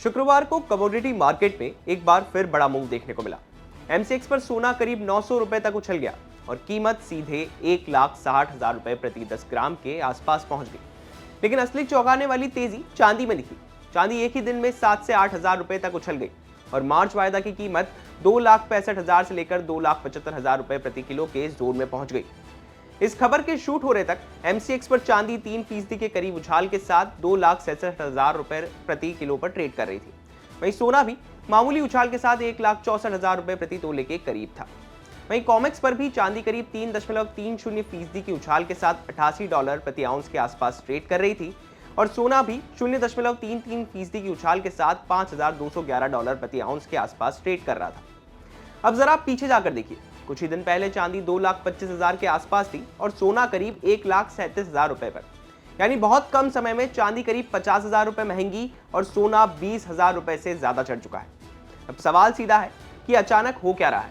शुक्रवार को commodity market में एक बार फिर बड़ा मूव देखने को मिला। एमसीएक्स पर सोना करीब 900 रुपए तक उछल गया और कीमत सीधे 1,60,000 रुपए प्रति 10 ग्राम के आसपास पहुंच गई। लेकिन असली चौंकाने वाली तेजी चांदी में दिखी। चांदी एक ही दिन में 7 से 8,000 रुपए तक उछल गई और मार्च वायदा की कीमत 2,65,000 से लेकर 2,75,000 रुपए प्रति किलो के जोन में पहुंच गई। इस खबर के शूट होने तक एमसीएक्स पर चांदी 3% के करीब उछाल के साथ 2,67,000 रुपए प्रति किलो पर ट्रेड कर रही थी। वहीं सोना भी मामूली उछाल के साथ 1,64,000 रुपए प्रति तोले के करीब था। वहीं कॉमेक्स पर भी चांदी करीब 3.30% की उछाल के साथ $88 प्रति आउंस के आसपास ट्रेड कर रही थी और सोना भी 0.33% की उछाल के साथ $5,211 प्रति आउंस के आसपास ट्रेड कर रहा था। अब जरा आप पीछे जाकर देखिए, कुछ ही दिन पहले चांदी 2,25,000 के आसपास थी और सोना करीब 1,37,000 रुपए पर। यानी बहुत कम समय में चांदी करीब 50,000 रुपए महंगी और सोना 20,000 रुपए से ज्यादा चढ़ चुका है। अब सवाल सीधा है कि अचानक हो क्या रहा है?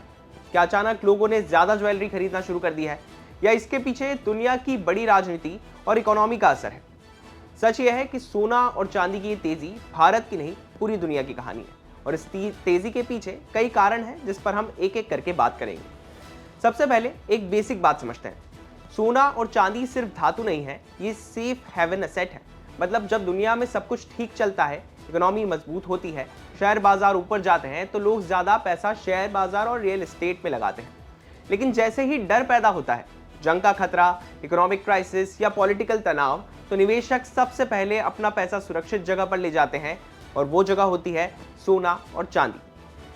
क्या अचानक लोगों ने ज्यादा ज्वेलरी खरीदना शुरू कर दिया है या इसके पीछे दुनिया की बड़ी राजनीति और इकोनॉमी का असर है? सच यह है कि सोना और चांदी की तेजी भारत की नहीं, पूरी दुनिया की कहानी है और इस तेजी के पीछे कई कारण हैं जिस पर हम एक एक करके बात करेंगे। सबसे पहले एक बेसिक बात समझते हैं। सोना और चांदी सिर्फ धातु नहीं है, ये सेफ हेवन एसेट है। मतलब जब दुनिया में सब कुछ ठीक चलता है, इकोनॉमी मजबूत होती है, शेयर बाजार ऊपर जाते हैं, तो लोग ज्यादा पैसा शेयर बाजार और रियल एस्टेट में लगाते हैं। लेकिन जैसे ही डर पैदा होता है, जंग का खतरा, इकोनॉमिक क्राइसिस या पॉलिटिकल तनाव, तो निवेशक सबसे पहले अपना पैसा सुरक्षित जगह पर ले जाते हैं और वो जगह होती है सोना और चांदी,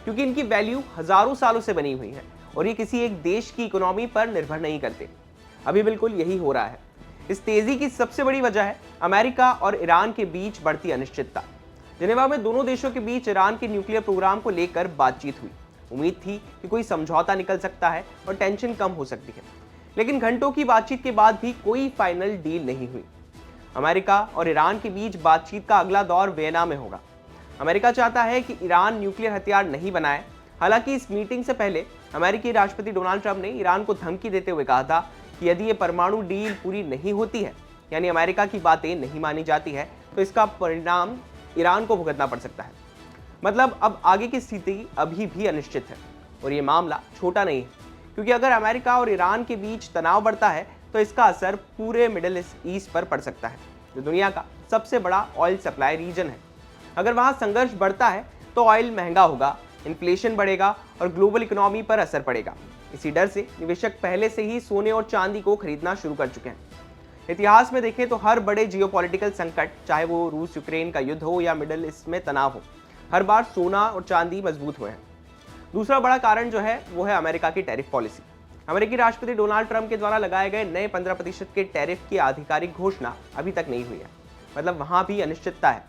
क्योंकि इनकी वैल्यू हजारों सालों से बनी हुई है और ये किसी एक देश की इकोनॉमी पर निर्भर नहीं करते। अभी बिल्कुल यही हो रहा है। इस तेजी की सबसे बड़ी वजह है अमेरिका और ईरान के बीच बढ़ती अनिश्चितता। जिनेवा में दोनों देशों के बीच ईरान के न्यूक्लियर प्रोग्राम को लेकर बातचीत हुई। उम्मीद थी कि कोई समझौता निकल सकता है और टेंशन कम हो सकती है, लेकिन घंटों की बातचीत के बाद भी कोई फाइनल डील नहीं हुई। अमेरिका और ईरान के बीच बातचीत का अगला दौर वियना में होगा। अमेरिका चाहता है कि ईरान न्यूक्लियर हथियार नहीं बनाए। हालांकि इस मीटिंग से पहले अमेरिकी राष्ट्रपति डोनाल्ड ट्रंप ने ईरान को धमकी देते हुए कहा था कि यदि ये परमाणु डील पूरी नहीं होती है, यानी अमेरिका की बातें नहीं मानी जाती है, तो इसका परिणाम ईरान को भुगतना पड़ सकता है। मतलब अब आगे की स्थिति अभी भी अनिश्चित है और ये मामला छोटा नहीं है, क्योंकि अगर अमेरिका और ईरान के बीच तनाव बढ़ता है तो इसका असर पूरे मिडिल ईस्ट पर पड़ सकता है, जो दुनिया का सबसे बड़ा ऑयल सप्लाई रीजन है। अगर वहाँ संघर्ष बढ़ता है तो ऑयल महंगा होगा, इन्फ्लेशन बढ़ेगा और ग्लोबल इकोनॉमी पर असर पड़ेगा। इसी डर से निवेशक पहले से ही सोने और चांदी को खरीदना शुरू कर चुके हैं। इतिहास में देखें तो हर बड़े जियोपॉलिटिकल संकट, चाहे वो रूस यूक्रेन का युद्ध हो या मिडिल ईस्ट में तनाव हो, हर बार सोना और चांदी मजबूत हुए हैं। दूसरा बड़ा कारण जो है वो है अमेरिका की टैरिफ पॉलिसी। अमेरिकी राष्ट्रपति डोनाल्ड ट्रंप के द्वारा लगाए गए नए 15% के टैरिफ की आधिकारिक घोषणा अभी तक नहीं हुई है। मतलब वहां भी अनिश्चितता है।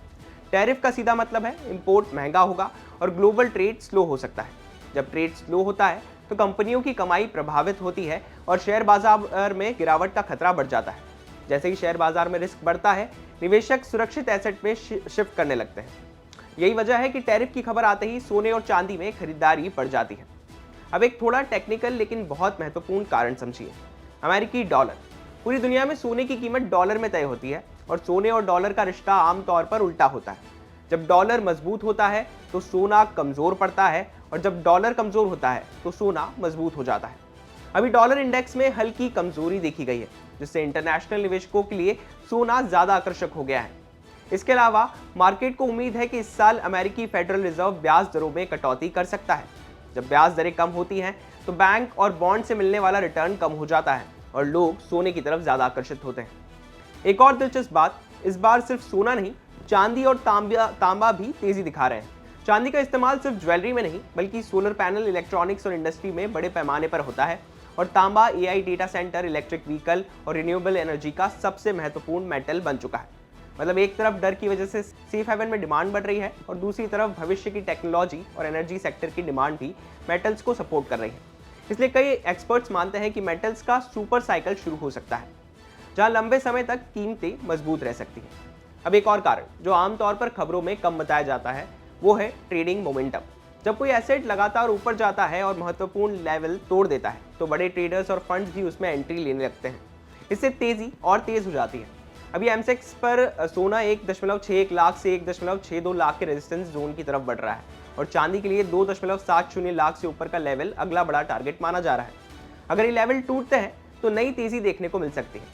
टैरिफ का सीधा मतलब है इंपोर्ट महंगा होगा और ग्लोबल ट्रेड स्लो हो सकता है। जब ट्रेड स्लो होता है तो कंपनियों की कमाई प्रभावित होती है और शेयर बाजार में गिरावट का खतरा बढ़ जाता है। जैसे ही शेयर बाजार में रिस्क बढ़ता है, निवेशक सुरक्षित एसेट में शिफ्ट करने लगते हैं। यही वजह है कि टैरिफ की खबर आते ही सोने और चांदी में खरीदारी बढ़ जाती है। अब एक थोड़ा टेक्निकल लेकिन बहुत महत्वपूर्ण कारण समझिए। अमेरिकी डॉलर। पूरी दुनिया में सोने की कीमत डॉलर में तय होती है और सोने और डॉलर का रिश्ता आमतौर पर उल्टा होता है। जब डॉलर मजबूत होता है तो सोना कमजोर पड़ता है और जब डॉलर कमजोर होता है तो सोना मजबूत हो जाता है। अभी डॉलर इंडेक्स में हल्की कमजोरी देखी गई है, जिससे इंटरनेशनल निवेशकों के लिए सोना ज्यादा आकर्षक हो गया है। इसके अलावा मार्केट को उम्मीद है कि इस साल अमेरिकी फेडरल रिजर्व ब्याज दरों में कटौती कर सकता है। जब ब्याज दरें कम होती हैं तो बैंक और बॉन्ड से मिलने वाला रिटर्न कम हो जाता है और लोग सोने की तरफ ज्यादा आकर्षित होते हैं। एक और दिलचस्प बात, इस बार सिर्फ सोना नहीं, चांदी और तांबा भी तेजी दिखा रहे हैं। चांदी का इस्तेमाल सिर्फ ज्वेलरी में नहीं बल्कि सोलर पैनल, इलेक्ट्रॉनिक्स और इंडस्ट्री में बड़े पैमाने पर होता है और तांबा AI, data centre, electric vehicle और रिन्यूएबल एनर्जी का सबसे महत्वपूर्ण मेटल बन चुका है। मतलब एक तरफ डर की वजह से सेफ हेवन में डिमांड बढ़ रही है और दूसरी तरफ भविष्य की टेक्नोलॉजी और एनर्जी सेक्टर की डिमांड भी मेटल्स को सपोर्ट कर रही है। इसलिए कई एक्सपर्ट्स मानते हैं कि मेटल्स का सुपर साइकिल शुरू हो सकता है, जहां लंबे समय तक कीमतें मजबूत रह सकती हैं। अब एक और कारण जो आमतौर पर खबरों में कम बताया जाता है वो है ट्रेडिंग मोमेंटम। जब कोई एसेट लगातार ऊपर जाता है और महत्वपूर्ण लेवल तोड़ देता है तो बड़े ट्रेडर्स और फंड्स भी उसमें एंट्री लेने लगते हैं। इससे तेजी और तेज हो जाती है। अभी एमसेक्स पर सोना 1.61 लाख से 1.62 लाख के रेजिस्टेंस जोन की तरफ बढ़ रहा है और चांदी के लिए 2.70 लाख से ऊपर का लेवल अगला बड़ा टारगेट माना जा रहा है। अगर ये लेवल टूटते हैं तो नई तेजी देखने को मिल सकती है।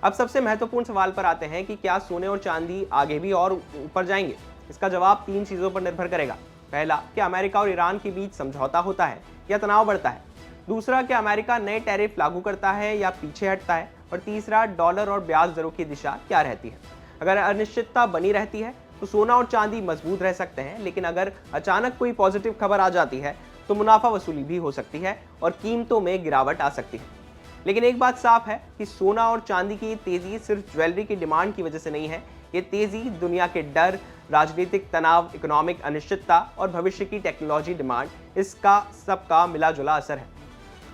अब सबसे महत्वपूर्ण सवाल पर आते हैं कि क्या सोने और चांदी आगे भी और ऊपर जाएंगे। इसका जवाब 3 चीजों पर निर्भर करेगा। पहला, क्या अमेरिका और ईरान के बीच समझौता होता है या तनाव बढ़ता है। दूसरा, क्या अमेरिका नए टैरिफ लागू करता है या पीछे हटता है। और तीसरा, डॉलर और ब्याज दरों की दिशा क्या रहती है। अगर अनिश्चितता बनी रहती है तो सोना और चांदी मजबूत रह सकते हैं, लेकिन अगर अचानक कोई पॉजिटिव खबर आ जाती है तो मुनाफा वसूली भी हो सकती है और कीमतों में गिरावट आ सकती है। लेकिन एक बात साफ है कि सोना और चांदी की तेजी सिर्फ ज्वेलरी की डिमांड की वजह से नहीं है। ये तेजी दुनिया के डर, राजनीतिक तनाव, इकोनॉमिक अनिश्चितता और भविष्य की टेक्नोलॉजी डिमांड, इसका सबका मिला जुला असर है।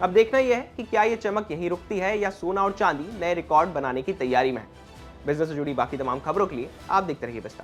अब देखना यह है कि क्या ये चमक यहीं रुकती है या सोना और चांदी नए रिकॉर्ड बनाने की तैयारी में है। बिजनेस से जुड़ी बाकी तमाम खबरों के लिए आप देखते रहिए बिस्टा।